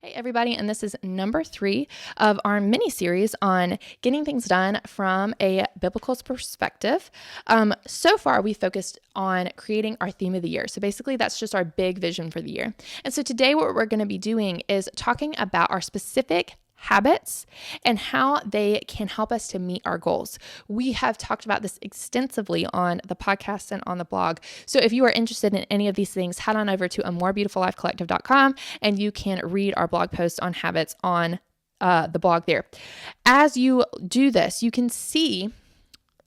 Hey, everybody, and this is number 3 of our mini series on getting things done from a biblical perspective. So far, we focused on creating our theme of the year. So basically, that's just our big vision for the year. And so today, what we're going to be doing is talking about our specific habits and how they can help us to meet our goals. We have talked about this extensively on the podcast and on the blog. So if you are interested in any of these things, head on over to amorebeautifullifecollective.com and you can read our blog post on habits on the blog there. As you do this, you can see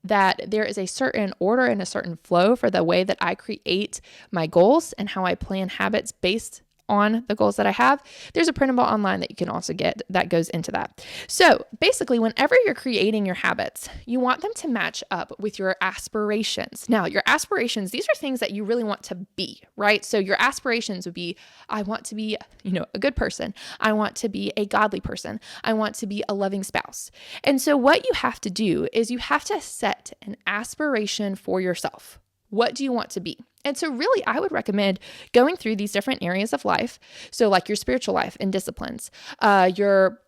that there is a certain order and a certain flow for the way that I create my goals and how I plan habits based on the goals that I have. There's a printable online that you can also get that goes into that. So basically, whenever you're creating your habits, you want them to match up with your aspirations. Now, your aspirations, these are things that you really want to be, right? So your aspirations would be, I want to be, a good person. I want to be a godly person. I want to be a loving spouse. And so what you have to do is you have to set an aspiration for yourself. What do you want to be? And so really, I would recommend going through these different areas of life. So like your spiritual life and disciplines, your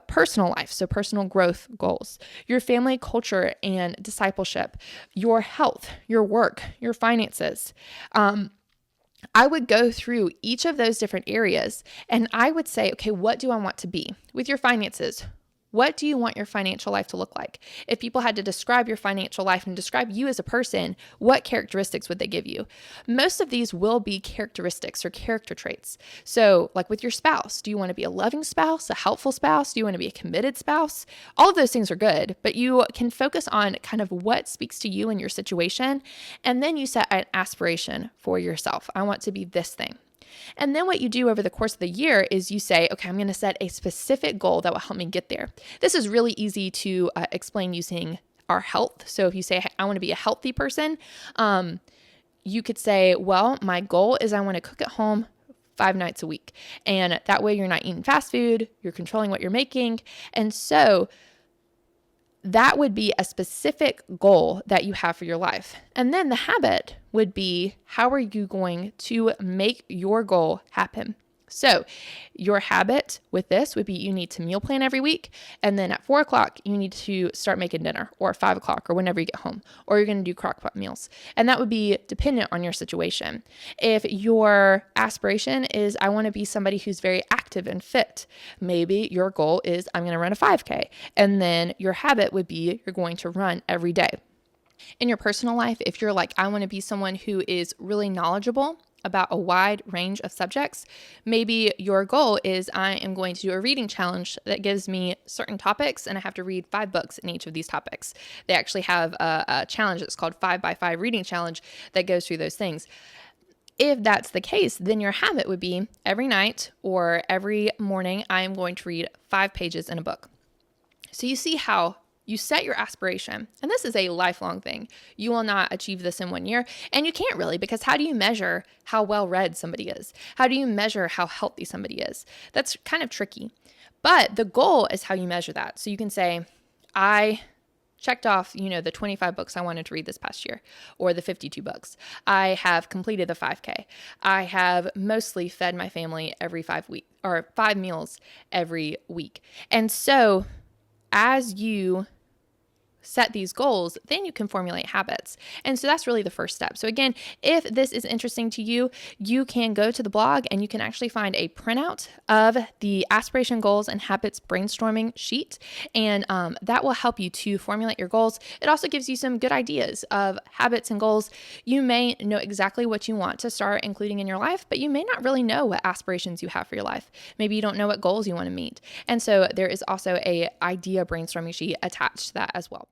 personal life, so personal growth goals, your family culture and discipleship, your health, your work, your finances. I would go through each of those different areas and I would say, okay, what do I want to be? With your finances, what do you want your financial life to look like? If people had to describe your financial life and describe you as a person, what characteristics would they give you? Most of these will be characteristics or character traits. So like with your spouse, do you want to be a loving spouse, a helpful spouse? Do you want to be a committed spouse? All of those things are good, but you can focus on kind of what speaks to you and your situation. And then you set an aspiration for yourself. I want to be this thing. And then what you do over the course of the year is you say, okay, I'm going to set a specific goal that will help me get there. This is really easy to explain using our health. So if you say, I want to be a healthy person, you could say, well, my goal is I want to cook at home 5 nights a week. And that way you're not eating fast food, you're controlling what you're making. And so that would be a specific goal that you have for your life. And then the habit would be, how are you going to make your goal happen? So your habit with this would be you need to meal plan every week. And then at 4 o'clock, you need to start making dinner, or 5 o'clock, or whenever you get home, or you're going to do crock pot meals. And that would be dependent on your situation. If your aspiration is, I want to be somebody who's very active and fit, maybe your goal is, I'm going to run a 5K. And then your habit would be, you're going to run every day. In your personal life, if you're like, I want to be someone who is really knowledgeable about a wide range of subjects, maybe your goal is, I am going to do a reading challenge that gives me certain topics and I have to read 5 books in each of these topics. They actually have a challenge that's called 5x5 reading challenge that goes through those things. If that's the case, then your habit would be every night or every morning, I am going to read 5 pages in a book. So you see how you set your aspiration, and this is a lifelong thing. You will not achieve this in 1 year, and you can't really, because how do you measure how well read somebody is? How do you measure how healthy somebody is? That's kind of tricky, but the goal is how you measure that. So you can say, I checked off, the 25 books I wanted to read this past year, or the 52 books. I have completed the 5K. I have mostly fed my family every 5 weeks, or 5 meals every week. And so as you set these goals, then you can formulate habits. And so that's really the first step. So again, if this is interesting to you, you can go to the blog and you can actually find a printout of the aspiration goals and habits brainstorming sheet. And that will help you to formulate your goals. It also gives you some good ideas of habits and goals. You may know exactly what you want to start including in your life, but you may not really know what aspirations you have for your life. Maybe you don't know what goals you want to meet. And so there is also a idea brainstorming sheet attached to that as well.